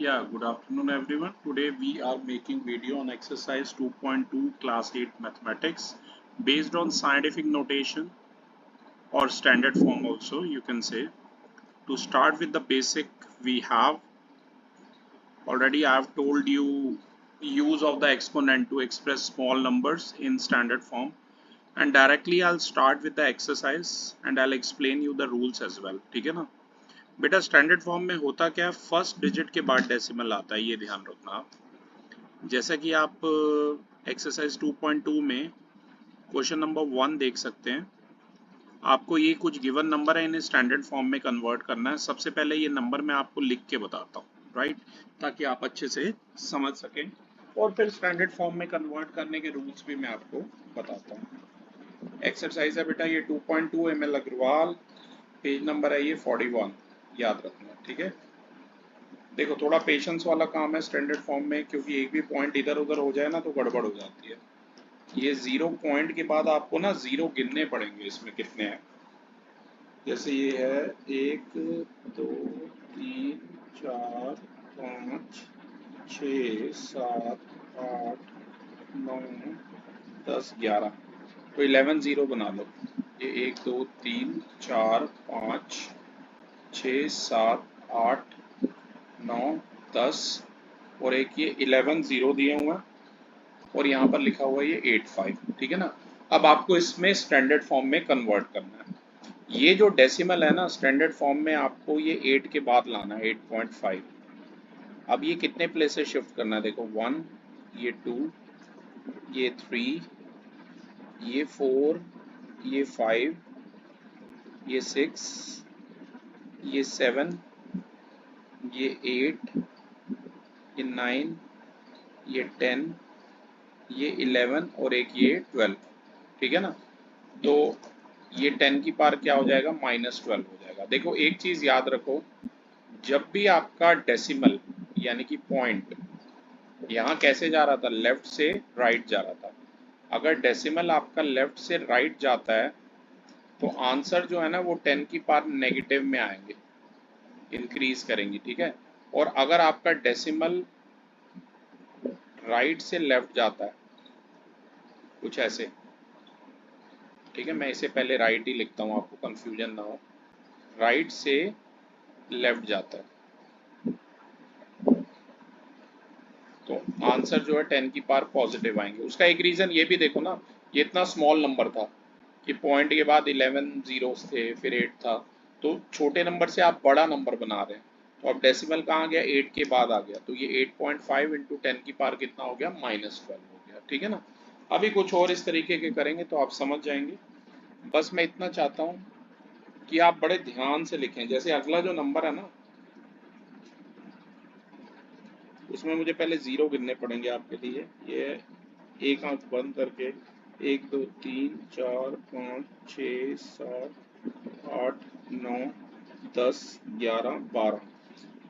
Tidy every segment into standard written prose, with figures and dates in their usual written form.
Yeah, good afternoon everyone. Today we are making video on exercise 2.2 class 8 mathematics based on scientific notation or standard form also you can say. To start with the basic, we have already I have told you use of the exponent to express small numbers in standard form, and directly I'll start with the exercise and I'll explain you the rules as well. ठीक है ना बेटा? Standard form में होता क्या है, first digit के बाद डेसिमल आता है, ये ध्यान रखना आप। जैसा कि आप एक्सरसाइज 2.2 में क्वेश्चन नंबर 1 देख सकते हैं, आपको ये कुछ गिवन नंबर है, इन्हें स्टैंडर्ड फॉर्म में कन्वर्ट करना है। सबसे पहले ये नंबर मैं आपको लिख के बताता हूँ, राइट, ताकि आप अच्छे से समझ सकें, और फिर स्टैंडर्ड फॉर्म में कन्वर्ट करने के रूल्स भी मैं आपको बताता हूँ। एक्सरसाइज है बेटा ये 2.2 ML अग्रवाल, पेज नंबर है ये 41, याद रखना, ठीक है। देखो थोड़ा पेशेंस वाला काम है स्टैंडर्ड फॉर्म में, क्योंकि एक भी पॉइंट इधर उधर हो जाए ना तो गड़बड़ हो जाती है। ये 0 पॉइंट के बाद आपको ना 0 गिनने पड़ेंगे, इसमें कितने हैं। जैसे ये है 1 2 3 4 5 6 7 8 9 10 11, तो 11 0 बना लो। ये 1 2 3 4 5 6 7 8 9 10 और एक ये 11 0 दिए हुए हैं, और यहाँ पर लिखा हुआ है ये 85, ठीक है ना। अब आपको इसमें स्टैंडर्ड फॉर्म में कन्वर्ट करना है। ये जो डेसिमल है ना, स्टैंडर्ड फॉर्म में आपको ये 8 के बाद लाना है, 8.5। अब ये कितने प्लेसेस शिफ्ट करना है, देखो 1, ये 2, ये 3, ये 4, ये 5, ये 6, ये 7, ये 8, ये 9, ये 10, ये 11 और एक ये 12, ठीक है ना। तो ये 10 की पावर क्या हो जाएगा, -12 हो जाएगा। देखो एक चीज याद रखो, जब भी आपका डेसिमल यानी कि पॉइंट यहाँ कैसे जा रहा था, लेफ्ट से राइट जा रहा था, अगर डेसिमल आपका लेफ्ट से राइट जाता है तो आंसर जो है ना वो 10 की पावर नेगेटिव में आएंगे, इंक्रीज करेंगे, ठीक है। और अगर आपका डेसिमल राइट से लेफ्ट जाता है कुछ ऐसे, ठीक है, मैं इसे पहले राइट ही लिखता हूँ, आपको कंफ्यूजन ना हो, राइट से लेफ्ट जाता है तो आंसर जो है 10 की पावर पॉजिटिव आएंगे। उसका एक रीजन ये भी देखो ना, ये इतना स्मॉल नंबर था कि पॉइंट के बाद 11 जीरोस थे, फिर 8 था, तो छोटे नंबर से आप बड़ा नंबर बना रहे हैं, तो अब डेसिमल कहाँ गया, 8 के बाद आ गया, तो ये 8.5 इंटू 10 की पावर कितना हो गया, -12 हो गया, ठीक है ना। अभी कुछ और इस तरीके के करेंगे तो आप समझ जाएंगे। बस मैं इतना चाहता हूँ कि आप बड़े ध्यान से लिखें। जैसे अगला जो नंबर है ना, उसमें मुझे पहले 0 गिनने पड़ेंगे आपके लिए। ये एक आंख बंद करके 1 2 3 4 5 6 7 8 9 10 11 12,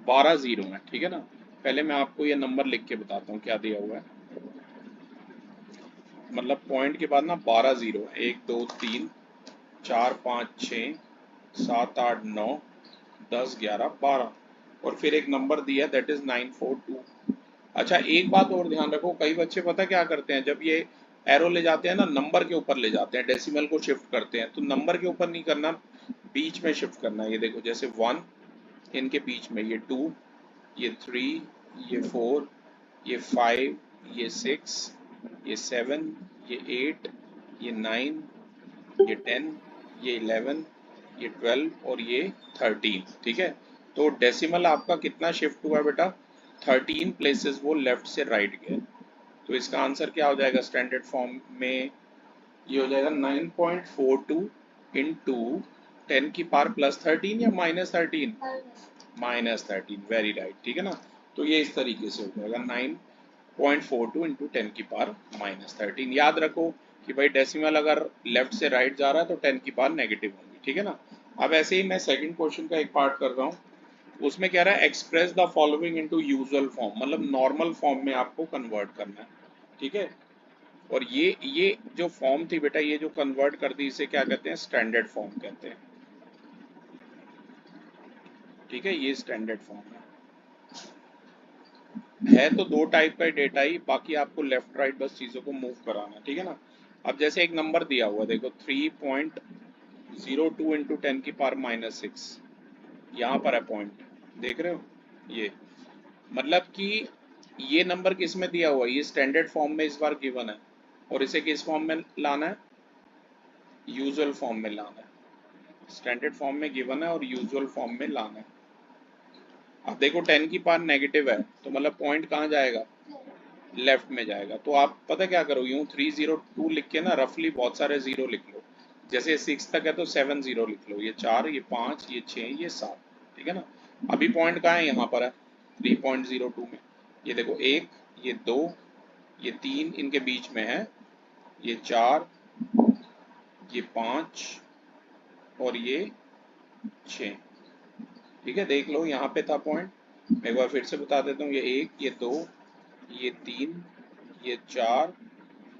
12 0 है, ठीक है ना। पहले मैं आपको ये नंबर लिख के बताता हूँ क्या दिया हुआ है। मतलब पॉइंट के बाद ना 12 0 है, 1 2 3 4 5 6 7 8 9 10 11 12, और फिर एक नंबर दिया दैट इज 942। अच्छा एक बात और ध्यान रखो, कई बच्चे पता क्या करते हैं, जब ये एरो ले जाते हैं ना, नंबर के ऊपर ले जाते हैं, डेसिमल को शिफ्ट करते हैं, तो नंबर के ऊपर नहीं करना, बीच में शिफ्ट करना है। ये देखो जैसे 1 इनके बीच में, ये 2, ये 3, ये 4, ये 5, ये 6, ये 7, ये 8, ये 9, ये 10, ये 11, ये 12 और ये 13, ठीक है। तो डेसिमल आपका कितना शिफ्ट हुआ बेटा, 13 प्लेसेस वो लेफ्ट से राइट गए। तो इसका आंसर क्या हो जाएगा स्टैंडर्ड फॉर्म में, ये हो जाएगा 9.42 इंटू 10 की पावर +13 या -13, -13, वेरी राइट, ठीक है ना। तो ये इस तरीके से हो जाएगा 9.42 इंटू 10 की पावर -13। याद रखो कि भाई डेसिमल अगर लेफ्ट से राइट जा रहा है तो 10 की पावर नेगेटिव होगी, ठीक है ना। अब ऐसे ही मैं सेकंड क्वेश्चन का एक पार्ट कर रहा हूँ, उसमें कह रहा है express the following into usual form, मतलब नॉर्मल फॉर्म में आपको कन्वर्ट करना है, ठीक है। और ये जो फॉर्म थी बेटा, ये जो कन्वर्ट कर दी, इसे क्या कहते हैं, स्टैंडर्ड फॉर्म कहते हैं, ठीक है, ये स्टैंडर्ड फॉर्म है। है तो दो टाइप का डेटा ही, बाकी आपको लेफ्ट राइट बस चीज़ों को मूव कराना, ठीक है ना। अब जैसे एक नंबर दिया हुआ देखो 3.02 इंटू 10⁻⁻6, यहाँ पर है पॉइंट, देख रहे हो ये, मतलब कि ये नंबर किस में दिया हुआ है, ये स्टैंडर्ड फॉर्म में इस बार गिवन है, और इसे किस फॉर्म में लाना है, यूजुअल फॉर्म में लाना है। स्टैंडर्ड फॉर्म में गिवन है और यूजुअल फॉर्म में लाना है। अब देखो 10 की पावर नेगेटिव है, तो मतलब पॉइंट कहाँ जाएगा, लेफ्ट में जाएगा। तो आप पता क्या करो, यूं 302 लिख के ना रफली बहुत सारे जीरो लिख लो, जैसे 6 तक है तो 7 जीरो लिख लो, ये 4, ये 5, ये 6, ये 7, ठीक है ना। अभी पॉइंट कहाँ है, यहाँ पर है 3.02 में। ये देखो 1, ये 2, ये 3 इनके बीच में है, ये 4, ये 5 और ये 6, ठीक है। देख लो यहाँ पे था पॉइंट, मैं एक बार फिर से बता देता हूँ, ये 1, ये 2, ये 3, ये 4,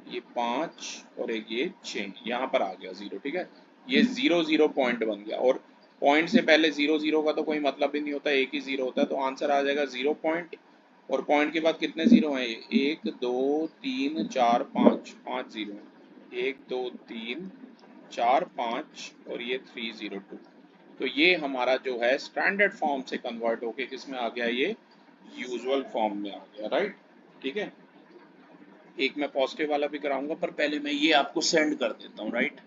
ये 5 और एक ये 6, यहाँ पर आ गया जीरो, ठीक है। ये 0 0 पॉइंट बन गया, और पॉइंट से पहले 0 0 का तो कोई मतलब ही नहीं होता, एक ही जीरो होता है, तो आंसर आ जाएगा 0 पॉइंट। और पॉइंट के बाद कितने जीरो हैं, ये 1 2 3 4 5, 5 जीरो हैं, 1 2 3 4 5 और ये 302। तो ये हमारा जो है स्टैंडर्ड फॉर्म से कन्वर्ट होके किस में आ गया, ये यूजुअल फॉर्म में आ गया, राइट, ठीक है। एक मैं पॉजिटिव वाला भी कराऊंगा, पर पहले मैं ये आपको सेंड कर देता हूँ, राइट।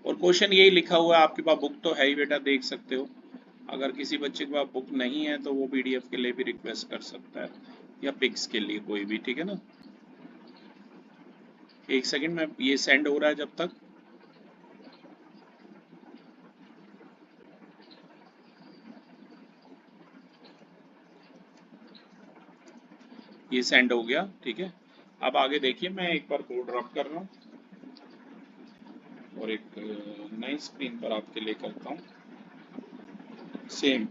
और क्वेश्चन यही लिखा हुआ है, आपके पास बुक तो है ही बेटा, देख सकते हो। अगर किसी बच्चे के पास बुक नहीं है तो वो पीडीएफ के लिए भी रिक्वेस्ट कर सकता है, या पिक्स के लिए कोई भी, ठीक है ना। एक सेकंड में, ये सेंड हो रहा है जब तक। ये सेंड हो गया, ठीक है। अब आगे देखिए, मैं एक बार कोड रब कर रहा हूँ और एक नई स्क्रीन पर आपके लिए करता हूँ। सेम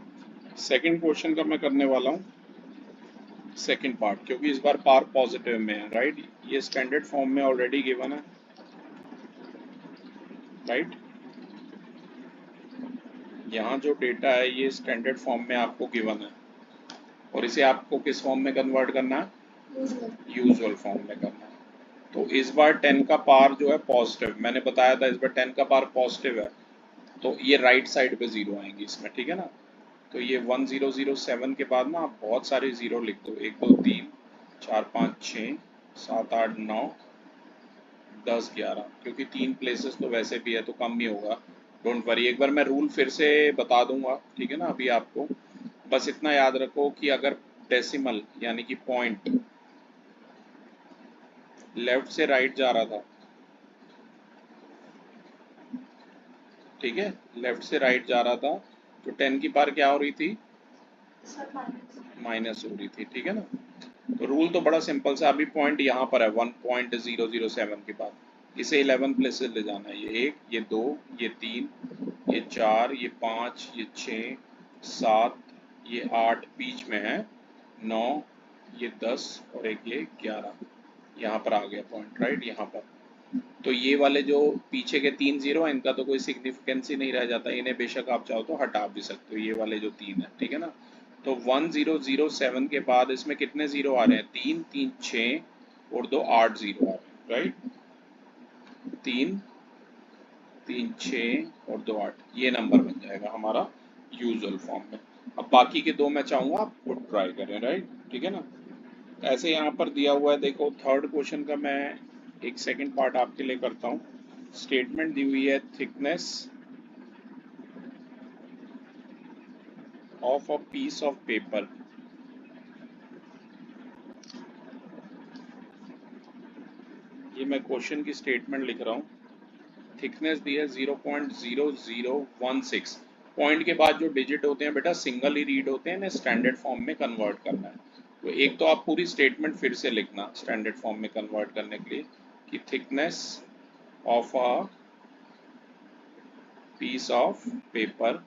सेकंड क्वेश्चन का मैं करने वाला हूँ, सेकंड पार्ट, क्योंकि इस बार पार पॉजिटिव में है, राइट। ये स्टैंडर्ड फॉर्म में ऑलरेडी गिवन है, राइट। यहाँ जो डेटा है ये स्टैंडर्ड फॉर्म में आपको गिवन है, और इसे आपको किस फॉर्म में कन्वर्ट करना है, यूजुअल फॉर्म में करना है। तो इस बार 10 का पार जो है पॉजिटिव, मैंने बताया था इस बार 10 का पार पॉजिटिव है, तो ये राइट साइड पे जीरो आएंगे इसमें, ठीक है ना। तो ये 1007 के बाद ना आप बहुत सारे जीरो लिख दो, 1 2 3 4 5 6 7 8 9 10 11, क्योंकि 3 प्लेसेस तो वैसे भी है तो कम ही होगा, डोंट वरी। एक बार मैं रूल फिर से बता दूंगा, ठीक है ना। अभी आपको बस इतना याद रखो कि अगर डेसिमल यानी कि पॉइंट लेफ्ट से राइट जा रहा था, ठीक है, लेफ्ट से राइट जा रहा था, तो 10 की पार क्या हो रही थी, माइनस हो रही थी, ठीक है ना। तो रूल तो बड़ा सिंपल सा, अभी पॉइंट यहाँ पर है 1.007 के बाद, इसे 11 प्लेसेस ले जाना है, ये 1, ये 2, ये 3, ये 4, ये 5, ये 6, 7, ये 8 बीच में है, 9, ये 10 और एक ये 11, यहाँ पर आ गया पॉइंट, राइट, यहाँ पर। तो ये वाले जो पीछे के 3 जीरो हैं, इनका तो कोई सिग्निफिकेंस ही नहीं रह जाता, इन्हें बेशक आप चाहो तो हटा भी सकते हो, ये वाले जो 3 है, ठीक है ना। तो 1007 के बाद इसमें कितने जीरो आ रहे हैं, 3 3 6 और 2 8 जीरो आ रहे हैं, राइट। 3 3 6 और 2 8, ये नंबर बन जाएगा हमारा यूजुअल फॉर्म में। अब बाकी के दो मैं चाहूंगा आप खुद ट्राई करें, राइट, ठीक है ना। ऐसे यहाँ पर दिया हुआ है, देखो थर्ड क्वेश्चन का मैं एक सेकंड पार्ट आपके लिए करता हूँ। स्टेटमेंट दी हुई है, thickness of a piece of paper, ये मैं क्वेश्चन की स्टेटमेंट लिख रहा हूँ। थिकनेस दी है 0.0016, पॉइंट के बाद जो डिजिट होते हैं बेटा सिंगल ही रीड होते हैं, इन्हें स्टैंडर्ड फॉर्म में कन्वर्ट करना है। तो एक तो आप पूरी स्टेटमेंट फिर से लिखना स्टैंडर्ड फॉर्म में कन्वर्ट करने के लिए, कि thickness of a piece of paper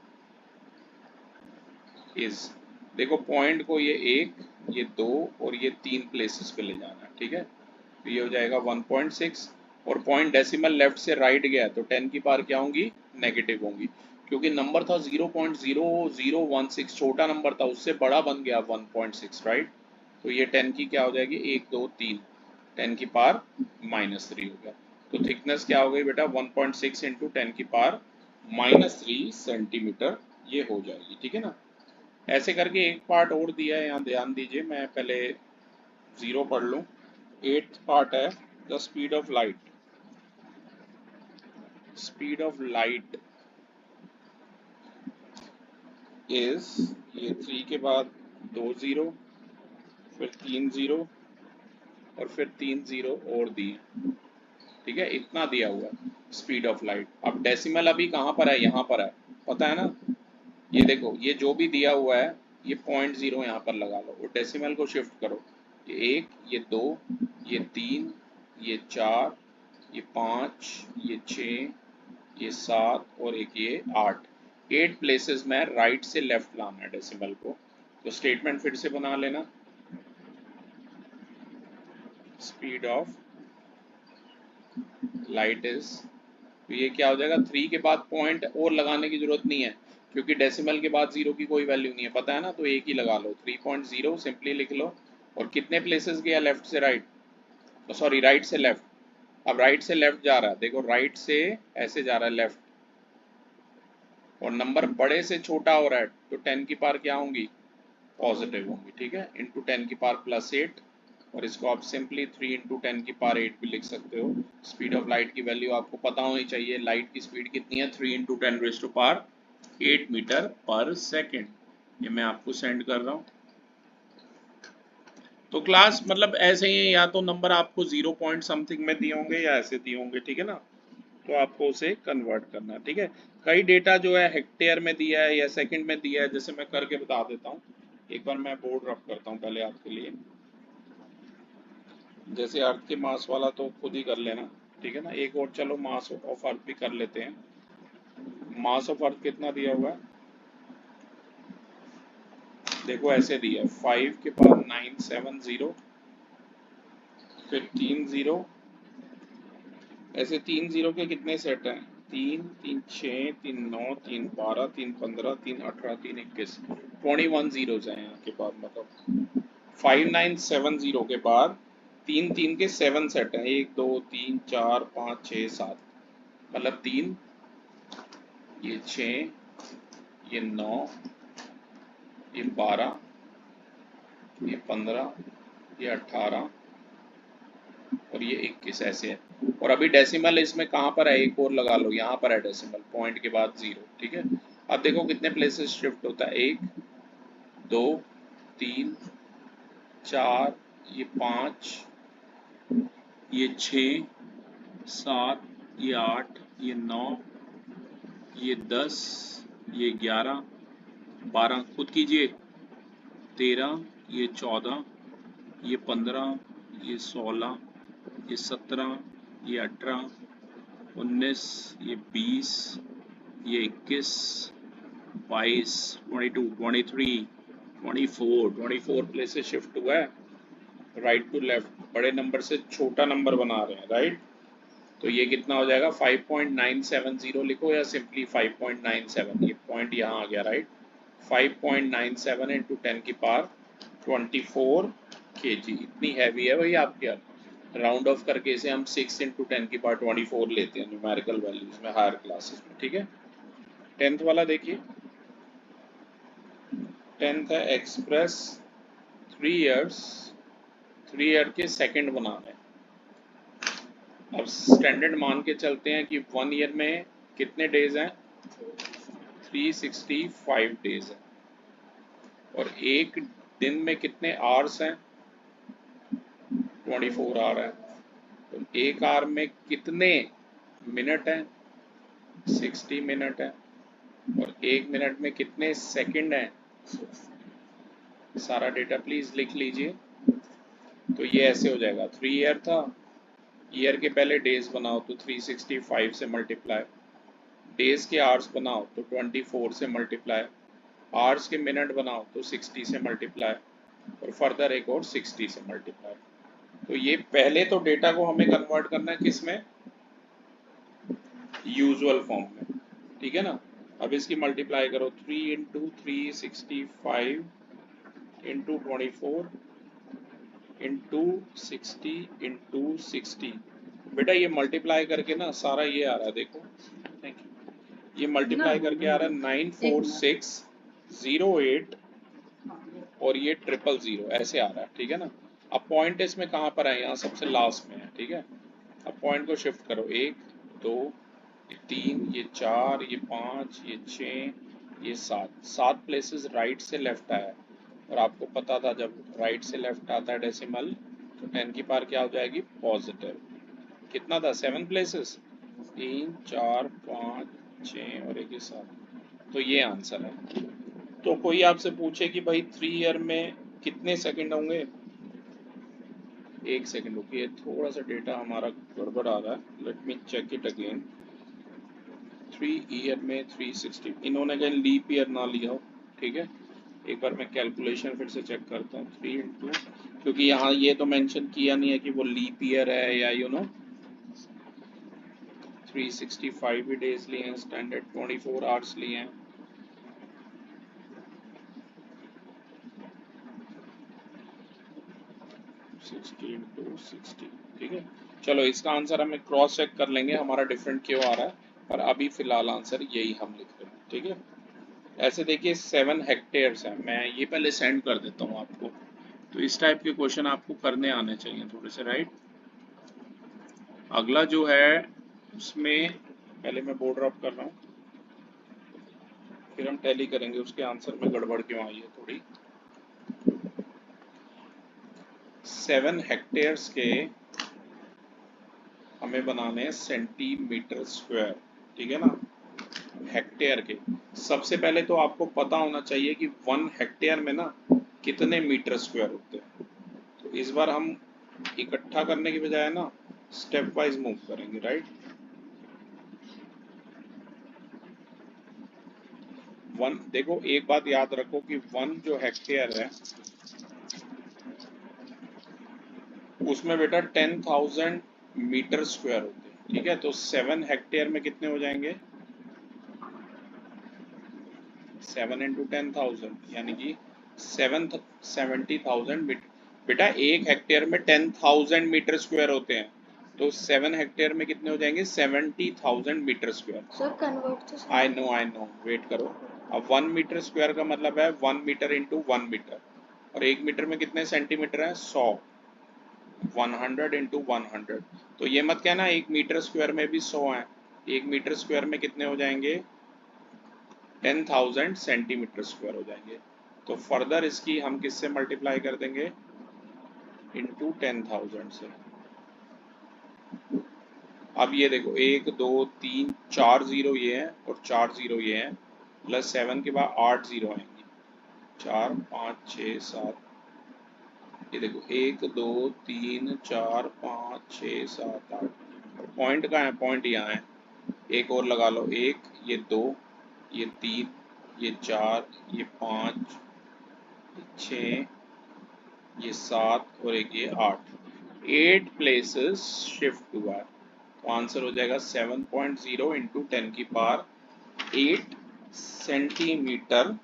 is, देखो पॉइंट को ये 1, ये 2 और ये 3 प्लेसेस पे ले जाना है, ठीक है। तो ये हो जाएगा 1.6, और पॉइंट डेसिमल लेफ्ट से राइट गया तो 10 की पावर क्या होंगी, नेगेटिव होंगी, क्योंकि नंबर था 0.0016, छोटा नंबर था, उससे बड़ा बन गया 1.6, राइट। तो ये 10 की क्या हो जाएगी, 1 2 3, 10 की पावर -3 हो गया। तो थिकनेस क्या हो गई बेटा, 1.6 इंटू 10 की पावर -3 सेंटीमीटर ये हो जाएगी, ठीक है ना। ऐसे करके एक पार्ट और दिया है, यहाँ ध्यान दीजिए, मैं पहले 0 पढ़ लूँ। 8th पार्ट है, the speed of light, speed of light is, ये 3 के बाद 2 0, फिर 3 0 और फिर 3 0 और दिए, ठीक है, इतना दिया हुआ है स्पीड ऑफ लाइट। अब डेसिमल अभी कहाँ पर है, यहाँ पर है, पता है ना। ये देखो, ये जो भी दिया हुआ है ये 0.0 यहाँ पर लगा लो और डेसिमल को शिफ्ट करो। ये 1, ये 2, ये 3, ये 4, ये 5, ये 6, ये 7 और एक ये 8, 8 प्लेसेस में राइट से लेफ्ट लाना है डेसिमल को। तो स्टेटमेंट फिर से बना लेना, स्पीड ऑफ लाइट इज, तो ये क्या हो जाएगा, 3 के बाद पॉइंट और लगाने की जरूरत नहीं है क्योंकि डेसिमल के बाद 0 की कोई वैल्यू नहीं है, पता है ना, तो एक ही लगा लो, 3.0 सिंपली लिख लो। और कितने प्लेसेस गया लेफ्ट से राइट, सॉरी राइट से लेफ्ट। अब राइट से लेफ्ट जा रहा है, देखो राइट से ऐसे जा रहा है लेफ्ट, और नंबर बड़े से छोटा हो रहा है तो 10 की पावर क्या होंगी, पॉजिटिव होंगी, ठीक है, इंटू 10 की पावर +8, और इसको आप सिंपली 3 इंटू 10 की पावर 8 भी लिख सकते हो। स्पीड ऑफ लाइट की वैल्यू आपको पता होनी चाहिए, लाइट की स्पीड कितनी है, 3 इंटू 10⁻8 मीटर पर सेकेंड। ये मैं आपको सेंड कर रहा हूँ। तो क्लास मतलब ऐसे ही है, या तो नंबर आपको 0 पॉइंट समथिंग में दिए होंगे या ऐसे दिए होंगे, ठीक है ना, तो आपको उसे कन्वर्ट करना है, ठीक है। कई डेटा जो है हेक्टेयर में दिया है या सेकंड में दिया है, जैसे मैं करके बता देता हूँ। एक बार मैं बोर्ड रफ करता हूँ पहले आपके लिए, जैसे अर्थ के मास वाला तो खुद ही कर लेना, ठीक है ना। एक और चलो मास ऑफ अर्थ भी कर लेते हैं। मास ऑफ अर्थ कितना दिया हुआ है, देखो ऐसे दिया है, 5 के बाद 970, फिर 3 0, ऐसे 3 0 के कितने सेट हैं, 3 3 6 3 9 3 12 3 15 3 18 3 21, 21 zeros हैं यहाँ के बाद, मतलब 5970 के बाद 3 3 के 7 सेट हैं, 1 2 3 4 5 6 7, मतलब 3, ये 6, ये 9, ये 12, ये 15, ये 18 और ये 21, ऐसे है। और अभी डेसिमल इसमें कहाँ पर है, एक और लगा लो, यहाँ पर है डेसिमल, पॉइंट के बाद 0, ठीक है। अब देखो कितने प्लेसेस शिफ्ट होता है, 1 2 3 4, ये 5, ये 6 7, ये 8, ये 9, ये 10, ये 11 12, खुद कीजिए, 13, ये 14, ये 15, ये 16, ये 17, ये 18, 19, ये 20, ये 21, 22, 22, 23, 24 प्लेसेस शिफ्ट हुआ है राइट टू लेफ्ट, बड़े नंबर से छोटा नंबर बना रहे हैं, राइट। तो ये कितना हो जाएगा, 5.970 लिखो या सिंपली 5.97, ये पॉइंट यहाँ आ गया, राइट। 5.97 इंटू 10 की पावर 24 kg, इतनी हैवी है भाई आपके यहाँ। राउंड ऑफ करके इसे हम 6 इंटू 10 की पावर 24 लेते हैं न्यूमेरिकल वैल्यूज में हायर क्लासेस में, ठीक है। 10th वाला देखिए, 10th है एक्सप्रेस 3 ईयर्स, 3 ईयर के सेकंड बनाना है। अब स्टैंडर्ड मान के चलते हैं कि 1 ईयर में कितने डेज हैं, 365 डेज है, और एक दिन में कितने आवर्स हैं, 24 आवर है। तो एक आवर में कितने मिनट हैं, 60 मिनट है, और एक मिनट में कितने सेकंड हैं, सारा डेटा प्लीज लिख लीजिए। तो ये ऐसे हो जाएगा, 3 ईयर था, ईयर के पहले डेज बनाओ तो 365 से मल्टीप्लाई, डेज के आवर्स बनाओ तो 24 से मल्टीप्लाई, आवर्स के मिनट बनाओ तो 60 से मल्टीप्लाई, और फर्दर एक और 60 से मल्टीप्लाई। तो ये पहले तो डेटा को हमें कन्वर्ट करना है किस में, यूजुअल फॉर्म में, ठीक है ना। अब इसकी मल्टीप्लाई करो, 3 इंटू 365 इंटू 24 इंटू 60 इंटू 60। बेटा ये मल्टीप्लाई करके ना सारा ये आ रहा है, देखो थैंक यू, ये मल्टीप्लाई करके आ रहा है 94608 और ये 000 ऐसे आ रहा है, ठीक है ना। अब पॉइंट इसमें कहाँ पर है, यहाँ सबसे लास्ट में है, ठीक है। अब पॉइंट को शिफ्ट करो, 1 2 ये 3 ये 4 ये 5 ये 6 ये 7, 7 प्लेसेस राइट से लेफ्ट आया। और आपको पता था जब राइट से लेफ्ट आता है डेसिमल तो 10 की पावर क्या हो जाएगी, पॉजिटिव। कितना था, 7 प्लेसेस, 3 4 5 6 और एक 7। तो ये आंसर है। तो कोई आपसे पूछे कि भाई 3 ईयर में कितने सेकंड होंगे, 1 सेकंड रुकिए, थोड़ा सा डेटा हमारा गड़बड़ आ रहा है, let me check it again. 3 year में 360, इन्होंने कहीं लीप ईयर ना लिया हो, ठीक है। एक बार मैं कैलकुलेशन फिर से चेक करता हूँ, 3 इंटू, क्योंकि यहाँ ये तो मेंशन किया नहीं है कि वो लीप ईयर है या 365 भी डेज लिए हैं, स्टैंडर्ड 24 आवर्स लिए हैं। टू 60, ठीक है। चलो इसका आंसर हमें क्रॉस चेक कर लेंगे हमारा डिफरेंट क्यों आ रहा है, पर अभी फिलहाल आंसर यही हम लिख रहे हैं, ठीक है। ऐसे देखिए 7 हेक्टेयर्स है, मैं ये पहले सेंड कर देता हूँ आपको। तो इस टाइप के क्वेश्चन आपको करने आने चाहिए थोड़े से, राइट। अगला जो है उसमें पहले मैं बोर्ड ड्रॉप कर रहा हूँ, फिर हम टैली करेंगे उसके आंसर में गड़बड़ क्यों आई है थोड़ी। 7 हेक्टेयर्स के हमें बनाने हैं सेंटीमीटर स्क्वायर, ठीक है ना, हेक्टेयर के। सबसे पहले तो आपको पता होना चाहिए कि 1 हेक्टेयर में ना कितने मीटर स्क्वायर होते हैं। तो इस बार हम इकट्ठा करने की बजाय ना स्टेप वाइज मूव करेंगे, राइट। 1 देखो, एक बात याद रखो कि 1 जो हेक्टेयर है उसमें बेटा 10,000 मीटर स्क्वायर होते हैं, ठीक है। तो 7 हेक्टेयर में कितने हो जाएंगे, 7 इंटू 10,000 यानी कि 70,000 मीटर। बेटा एक हेक्टेयर में 10,000 मीटर स्क्वायर होते हैं, तो 7 हेक्टेयर में कितने हो जाएंगे, 70,000 मीटर स्क्वायर। सर कन्वर्ट तो आई नो, वेट करो। अब 1 मीटर स्क्वायर का मतलब है 1 मीटर इंटू 1 मीटर, और 1 मीटर में कितने सेंटीमीटर है, 100, 100 इंटू 100। तो ये मत कहना 1 मीटर स्क्वायर में भी 100 है, 1 मीटर स्क्वायर में कितने हो जाएंगे, 10,000 सेंटीमीटर स्क्वायर हो जाएंगे। तो फर्दर इसकी हम किससे मल्टीप्लाई कर देंगे, इंटू 10,000 से। अब ये देखो 1 2 3 4 जीरो ये है और 4 जीरो ये है, प्लस 7 के बाद 8 जीरो आएंगे, 4 5 6 7। ये देखो 1 2 3 4 5 6 7 8, और पॉइंट कहाँ है, पॉइंट यहाँ है। एक और लगा लो, 1 ये 2 ये 3 ये 4 ये 5 ये 6 ये 7 और एक ये 8, 8 प्लेसेस शिफ्ट हुआ है। तो आंसर हो जाएगा 7.0 इंटू 10 की पावर 8 सेंटीमीटर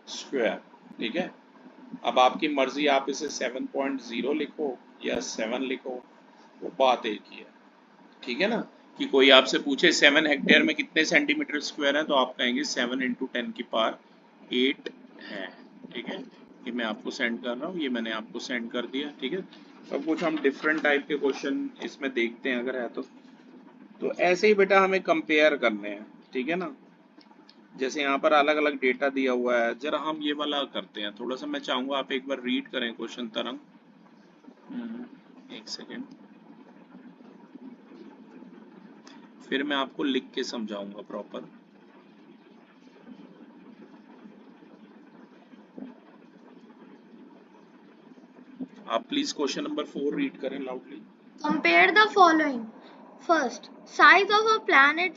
स्क्वायर, ठीक है। अब आपकी मर्जी, आप इसे 7.0 लिखो या 7 लिखो, वो बात एक ही है, ठीक है ना। कि कोई आपसे पूछे 7 हेक्टेयर में कितने सेंटीमीटर स्क्वायर है, तो आप कहेंगे 7 इंटू 10 की पावर 8 है, ठीक है। ये मैं आपको सेंड कर रहा हूँ, ये मैंने आपको सेंड कर दिया, ठीक है। अब कुछ हम डिफरेंट टाइप के क्वेश्चन इसमें देखते हैं अगर है तो ऐसे ही बेटा हमें कंपेयर करने हैं, ठीक है ना। जैसे यहाँ पर अलग अलग डेटा दिया हुआ है, जरा हम ये वाला करते हैं थोड़ा सा। मैं चाहूंगा आप एक बार रीड करें क्वेश्चन तरंग। एक सेकेंड, फिर मैं आपको लिख के समझाऊंगा प्रॉपर। आप प्लीज क्वेश्चन नंबर 4 रीड करें loudly. Compare the following. First, size of a plant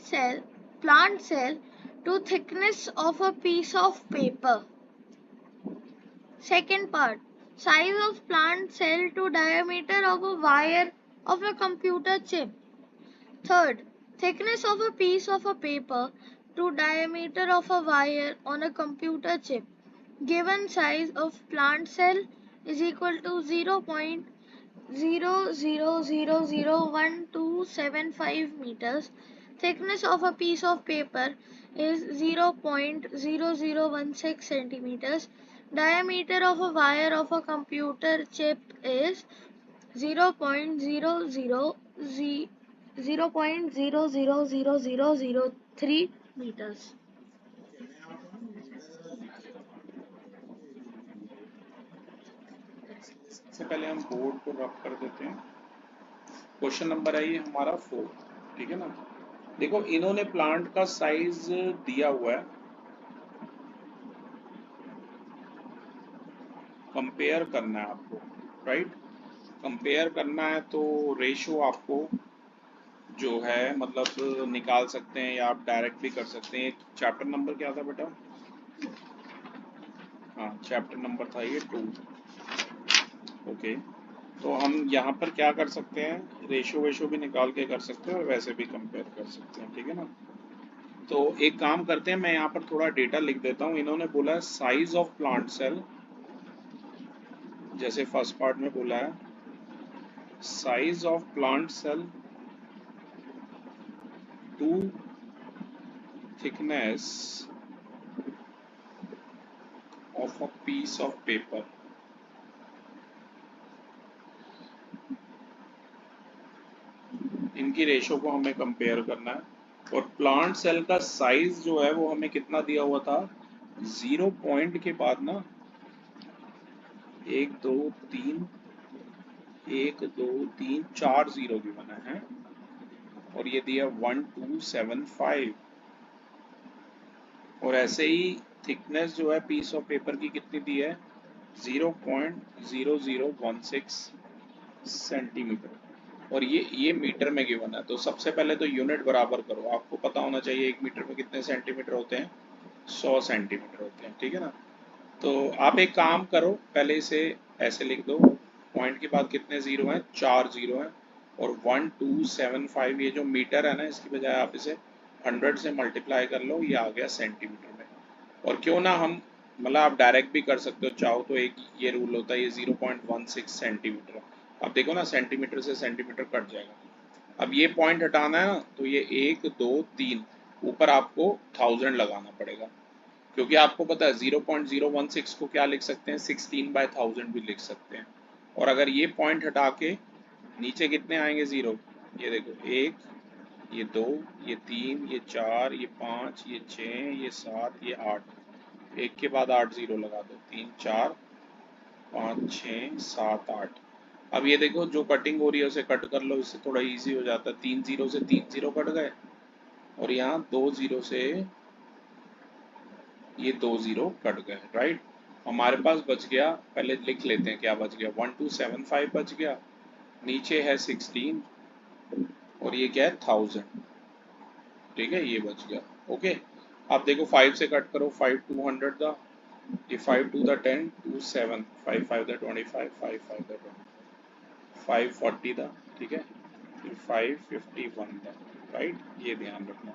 cell to thickness of a piece of paper. Second part, size of plant cell to diameter of a wire of a computer chip. Third, thickness of a piece of a paper to diameter of a wire on a computer chip. Given size of plant cell is equal to 0. 0.0001275 meters. Thickness of a piece of paper is 0.0016 centimeters. Diameter of a wire of a computer chip is 0.00003 meters. सबसे पहले हम board को रब कर देते हैं। Question number है ये हमारा 4, ठीक है ना। देखो इन्होंने प्लांट का साइज दिया हुआ है, कंपेयर करना है आपको, राइट। कंपेयर करना है तो रेशो आपको जो है मतलब निकाल सकते हैं या आप डायरेक्ट भी कर सकते हैं। चैप्टर नंबर क्या था बेटा? हाँ, चैप्टर नंबर था ये 2। ओके, तो हम यहाँ पर क्या कर सकते हैं, रेशो वेशो भी निकाल के कर सकते हैं और वैसे भी कंपेयर कर सकते हैं, ठीक है ना। तो एक काम करते हैं, मैं यहाँ पर थोड़ा डेटा लिख देता हूँ। इन्होंने बोला है साइज ऑफ प्लांट सेल, जैसे फर्स्ट पार्ट में बोला है size of plant cell to thickness of a piece of paper. इनकी रेशो को हमें कंपेयर करना है और प्लांट सेल का साइज जो है वो हमें कितना दिया हुआ था, 0 पॉइंट के बाद ना 1 2 3 1 2 3 4 0 भी बना है और ये दिया 1275। और ऐसे ही थिकनेस जो है पीस ऑफ पेपर की कितनी दी है, 0.0016 सेंटीमीटर और ये मीटर में गिवन है। तो सबसे पहले तो यूनिट बराबर करो, आपको पता होना चाहिए 1 मीटर में कितने सेंटीमीटर होते हैं, 100 सेंटीमीटर होते हैं, ठीक है ना। तो आप एक काम करो, पहले इसे ऐसे लिख दो, पॉइंट के बाद कितने जीरो हैं, 4 जीरो हैं और 1275 ये जो मीटर है ना, इसकी बजाय आप इसे 100 से मल्टीप्लाई कर लो, ये आ गया सेंटीमीटर में। और क्यों ना हम मतलब आप डायरेक्ट भी कर सकते हो चाहो तो, एक ये रूल होता है, ये 0.16 सेंटीमीटर। अब देखो ना सेंटीमीटर से सेंटीमीटर कट जाएगा। अब ये पॉइंट हटाना है ना, तो ये 1 2 3 ऊपर आपको 1000 लगाना पड़ेगा, क्योंकि आपको पता है 0.016 को क्या लिख सकते हैं, 16/1000 भी लिख सकते हैं। और अगर ये पॉइंट हटा के नीचे कितने आएंगे जीरो, ये देखो 1 ये 2 ये 3 ये 4 ये 5 ये 6 ये 7 ये 8, एक के बाद 8 जीरो लगा दो, 3 4 5 6 7 8। अब ये देखो जो कटिंग हो रही है उसे कट कर लो, इससे थोड़ा इजी हो जाता है। 3 जीरो से 3 जीरो कट गए और यहाँ 2 जीरो से ये 2 जीरो कट गए, राइट। हमारे पास बच गया, पहले लिख लेते हैं क्या बच गया, 1275 बच गया, नीचे है 16 और ये क्या है 1000, ठीक है, ये बच गया। ओके, आप देखो 5 से कट करो, 5 200 था, ये 5 2 था 10 2 7 5 5 था 25 5 5 था 20 5 40 था, ठीक है, फिर 5 51 था, राइट, ये ध्यान रखना।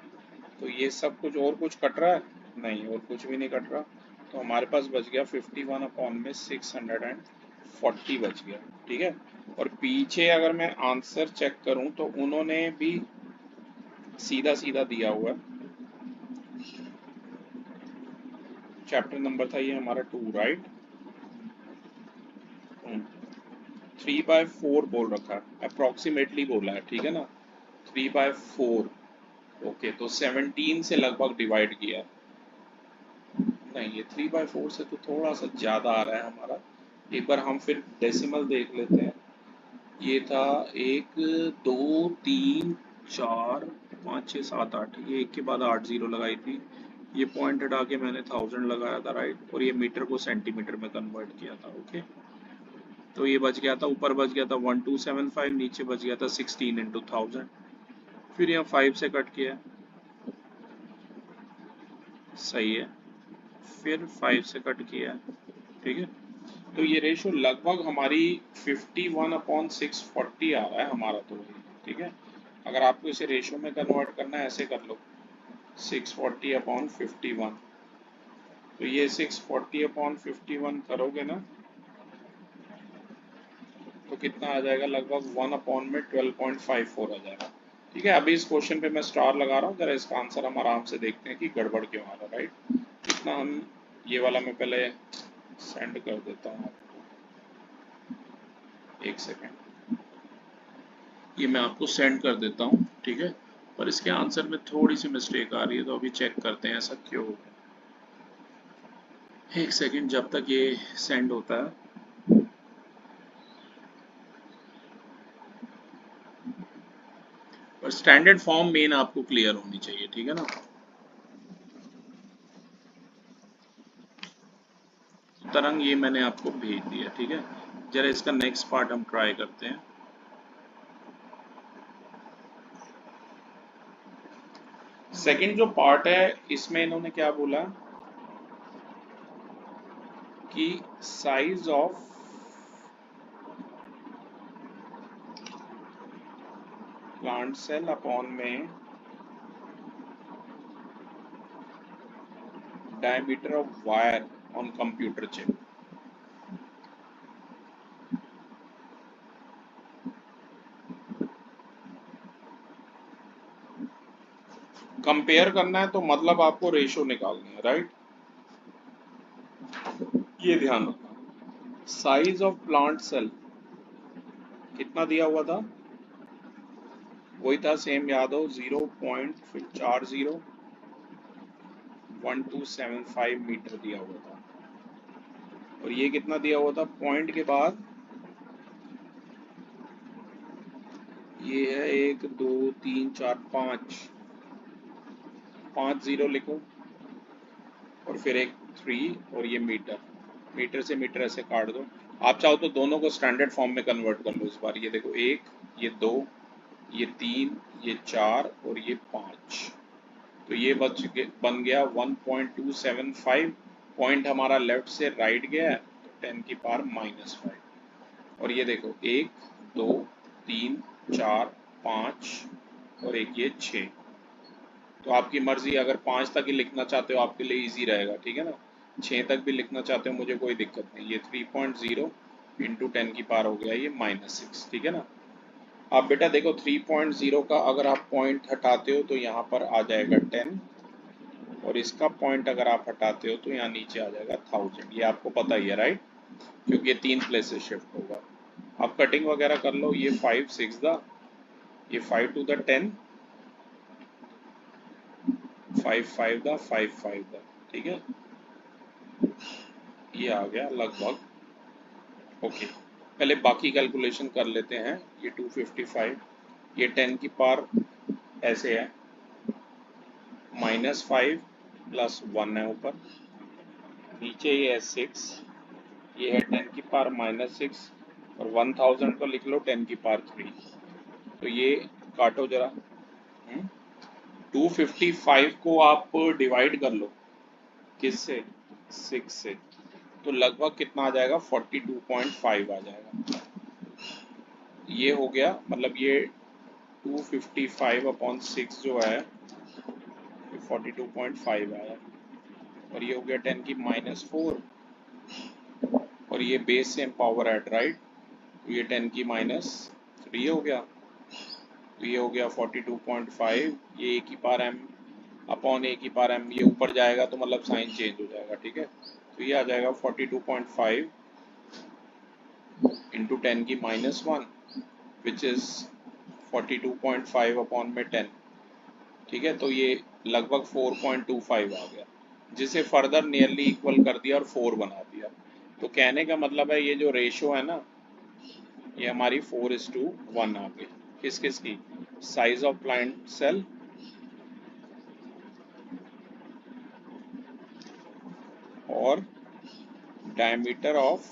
तो ये सब कुछ और कुछ कट रहा है नहीं, और कुछ भी नहीं कट रहा, तो हमारे पास बच गया 51 अपॉन में 640 बच गया, ठीक है। और पीछे अगर मैं आंसर चेक करूं तो उन्होंने भी सीधा सीधा दिया हुआ है, चैप्टर नंबर था ये हमारा 2, राइट। 3/4 बोल रखा है, अप्रोक्सीमेटली बोला है, ठीक है ना, 3/4। ओके, तो 17 से लगभग डिवाइड किया, नहीं ये 3/4 से तो थोड़ा सा ज़्यादा आ रहा है हमारा। एक बार हम फिर डेसिमल देख लेते हैं। ये था 1 2 3 4 5 6 7 8, ये एक के बाद 8 जीरो लगाई थी, ये पॉइंट हटा के मैंने 1000 लगाया था, राइट, और ये मीटर को सेंटीमीटर में कन्वर्ट किया था। ओके, तो ये बच गया था, ऊपर बच गया था 1275, नीचे बच गया था 16 इंटू 1000, फिर यहाँ 5 से कट किया, सही है, फिर 5 से कट किया, ठीक है। तो ये रेशो लगभग हमारी 51/640 आ रहा है हमारा, तो ये ठीक है। अगर आपको इसे रेशो में कन्वर्ट करना है ऐसे कर लो, 640/51, तो ये 640/51 करोगे ना तो कितना आ जाएगा, लगभग 1 में 12.54 आ जाएगा। ठीक है, अभी इस क्वेश्चन पे मैं स्टार लगा रहा हूँ, जरा इसका आंसर हम आराम से देखते हैं कि गड़बड़ क्यों आ रहा है। राइट, इतना हम ये वाला मैं पहले सेंड कर देता हूँ आपको, एक सेकेंड, ये मैं आपको सेंड कर देता हूँ। ठीक है, पर इसके आंसर में थोड़ी सी मिस्टेक आ रही है, तो अभी चेक करते हैं ऐसा क्यों हो गया। एक सेकेंड, जब तक ये सेंड होता है। पर स्टैंडर्ड फॉर्म मेन आपको क्लियर होनी चाहिए, ठीक है ना। तरंग ये मैंने आपको भेज दिया, ठीक है। जरा इसका नेक्स्ट पार्ट हम ट्राई करते हैं। सेकंड जो पार्ट है इसमें इन्होंने क्या बोला कि size of plant cell upon में diameter of wire on computer chip. Compare करना है तो मतलब आपको रेशो निकालनी है। राइट, ये ध्यान रखना। साइज ऑफ प्लांट सेल कितना दिया हुआ था, वही था सेम, याद हो, 0.401275 मीटर दिया हुआ था। और ये कितना दिया हुआ था, पॉइंट के बाद ये है 1 2 3 4 5, 5 जीरो लिखो, और फिर एक 3, और ये मीटर, मीटर से मीटर ऐसे काट दो। आप चाहो तो दोनों को स्टैंडर्ड फॉर्म में कन्वर्ट कर लो इस बार। ये देखो, 1, ये 2, ये 3, ये 4 और ये 5। तो ये बन गया 1.275। पॉइंट हमारा लेफ्ट से राइट गया है, तो 10⁻⁻5। और ये देखो, 1 2 3 4 5 और एक ये 6। तो आपकी मर्जी, अगर 5 तक ही लिखना चाहते हो आपके लिए इजी रहेगा, ठीक है ना। 6 तक भी लिखना चाहते हो मुझे कोई दिक्कत नहीं। ये 3.0 इंटू 10⁻, हो गया ये -6, ठीक है ना। आप बेटा देखो, 3.0 का अगर आप पॉइंट हटाते हो तो यहाँ पर आ जाएगा 10, और इसका पॉइंट अगर आप हटाते हो तो यहाँ नीचे आ जाएगा 1000। ये आपको पता ही है, राइट, क्योंकि ये 3 प्लेसेस शिफ्ट होगा। आप कटिंग वगैरह कर लो। ये 5 6 दा, ये 5 टू द 10, 5 5 दा, 5 5 दा, ठीक है। ये आ गया लगभग। ओके, पहले बाकी कैलकुलेशन कर लेते हैं। ये 255, ये 10⁻, ऐसे है, -5 + 1 है ऊपर, नीचे ये है 6, ये है 10⁻⁻6, और 1000 को लिख लो 10⁻3। तो ये काटो जरा। 255 को आप डिवाइड कर लो, किससे, 6 से, तो लगभग कितना आ जाएगा, 42.5 आ जाएगा। ये हो गया, मतलब ये 255/6 जो है 42.5 आया। और ये हो गया 10⁻⁻4, और ये बेस से पावर ऐड, राइट, तो ये 10⁻³ हो गया। तो ये हो गया 42.5, ये a⁻m/a⁻m, ये ऊपर जाएगा तो मतलब साइन चेंज हो जाएगा, ठीक है। तो ये आ जाएगा 42.5 इंटू 10⁻⁻1, विच इज 42.5/10, ठीक है। तो ये लगभग 4.25 आ गया, जिसे फर्दर नियरली इक्वल कर दिया और 4 बना दिया। तो कहने का मतलब है ये जो रेशो है ना, ये हमारी 4:1 आ गई। किस किस की, साइज ऑफ प्लांट सेल और diameter of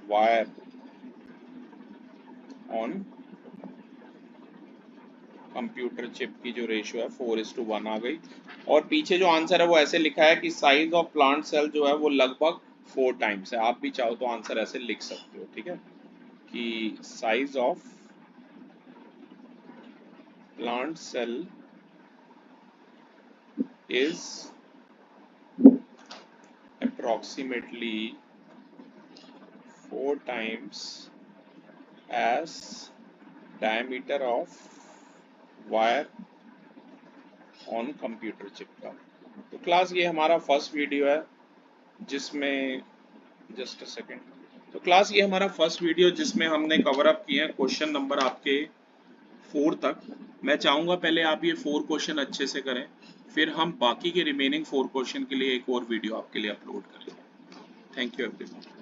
wire on computer chip की जो रेशियो है 4:1 आ गई। और पीछे जो आंसर है वो ऐसे लिखा है कि साइज ऑफ प्लांट सेल जो है वो लगभग 4 टाइम्स है। आप भी चाहो तो आंसर ऐसे लिख सकते हो, ठीक है, कि size of plant cell is approximately 4 times as diameter of wire on computer chip का। तो क्लास ये हमारा फर्स्ट वीडियो है जिसमें जस्ट अ सेकेंड। तो क्लास ये हमारा फर्स्ट वीडियो जिसमें हमने कवर अप किए हैं क्वेश्चन नंबर आपके 4 तक। मैं चाहूँगा पहले आप ये 4 क्वेश्चन अच्छे से करें, फिर हम बाकी के रिमेनिंग 4 क्वेश्चन के लिए एक और वीडियो आपके लिए अपलोड करें। Thank you everyone.